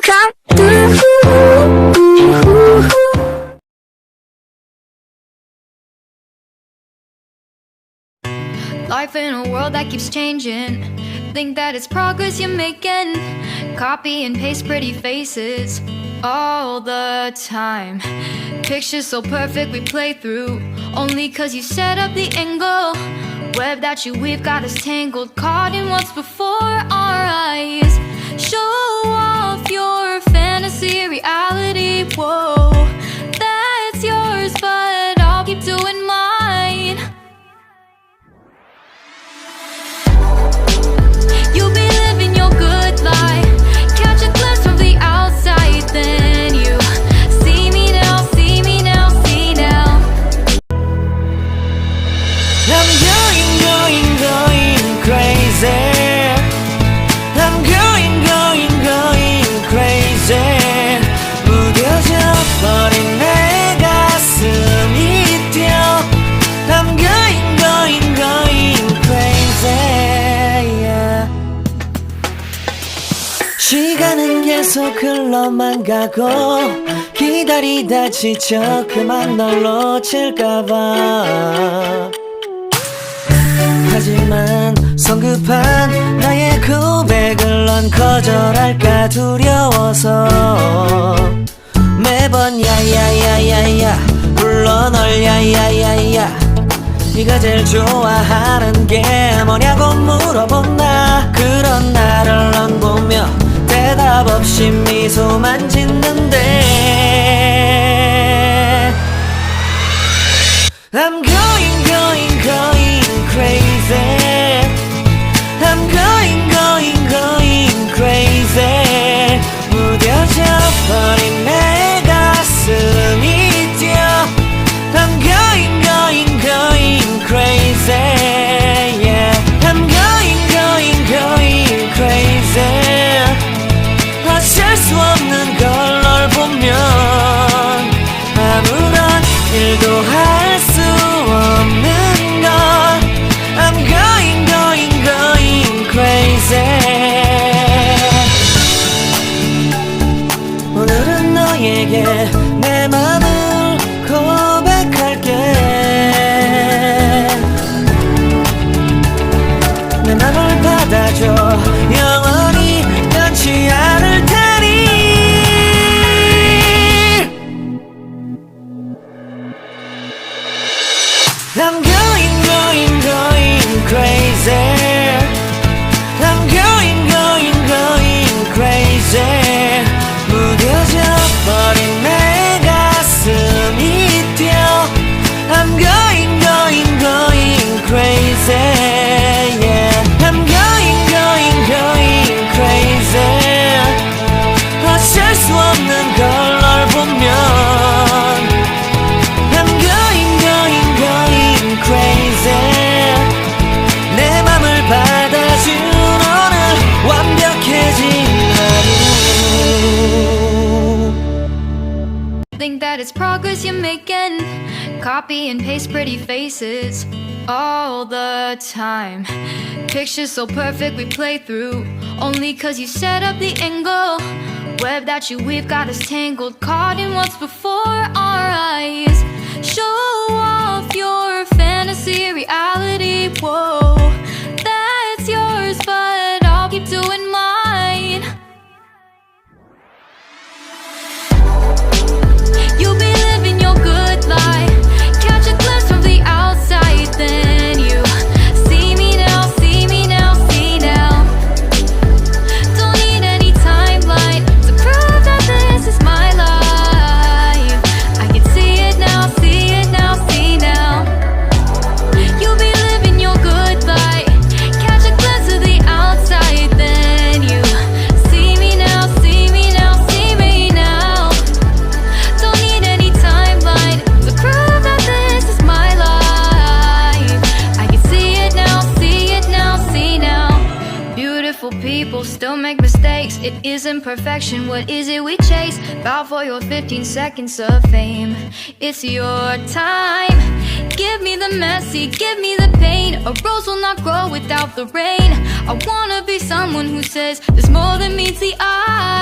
come through. Life in a world that keeps changing. Think that it's progress you're making. Copy and paste pretty faces all the time. Pictures so perfect we play through, only cause you set up the angle. Web that you weave got us tangled, caught in what's before our eyes. Show off your fantasy reality, whoa, that's yours, but I'll keep doing mine. You'll be living your good life, catch a glimpse from the outside, then you see me now, see me now, see now. I'm going crazy. I'm going crazy. 무뎌져 버린 내 가슴이 뛰어. I'm going crazy, yeah. 시간은 계속 흘러만 가고 기다리다 지쳐 그만 널 놓칠까봐. 하지만 성급한 나의 고백을 넌 거절할까 두려워서 매번 야야야야야 불러 널 야야야야. 네가 제일 좋아하는 게 뭐냐고 물어본 나. 그런 나를 넌 보며 대답 없이 미소만 짓는데 I'm going crazy. I'm going crazy. 무뎌져 버린 내 가슴이 뛰어. I'm going crazy, yeah. I'm going crazy. 어쩔 수 없는 걸 널 보면 아무런 일도 할 수 없는 걸. I'm going crazy. 오늘은 너에게 내 맘을 고백할게. 내 맘을 받아줘. 영원히 변치 않을 테니. I'm going crazy. I'm going crazy. 무뎌져 버린 내 가슴이 뛰어. I'm going crazy, yeah. I'm going crazy. 어쩔 수 없는 걸 널 보면 I'm going crazy. 내 맘을 받아준 오늘 완벽해진 하루. Think that it's progress you're making. Copy and paste pretty faces all the time. Pictures so perfect we play through, only cause you set up the angle. Web that you weave got us tangled, caught in what's before our eyes. Show off your fantasy reality, whoa, that's yours, but I'll keep doing mine. You'll be living your good life, catch a glimpse from the outside, then you see me now, see me now, see now. Don't need any timeline to prove that this is my life. I can see it now, see it now, see now. You'll be living your good life, catch a glimpse of the outside, then you see me now, see me now, see me now. Don't need any timeline to prove that this is my life. I can see it now, see it now, see now. Beautiful people still make mistakes. It isn't perfection, what is it we chase? Bow for your 15 seconds of fame. It's your time. Give me the messy, give me the pain. A rose will not grow without the rain. I wanna be someone who says there's more than meets the eye.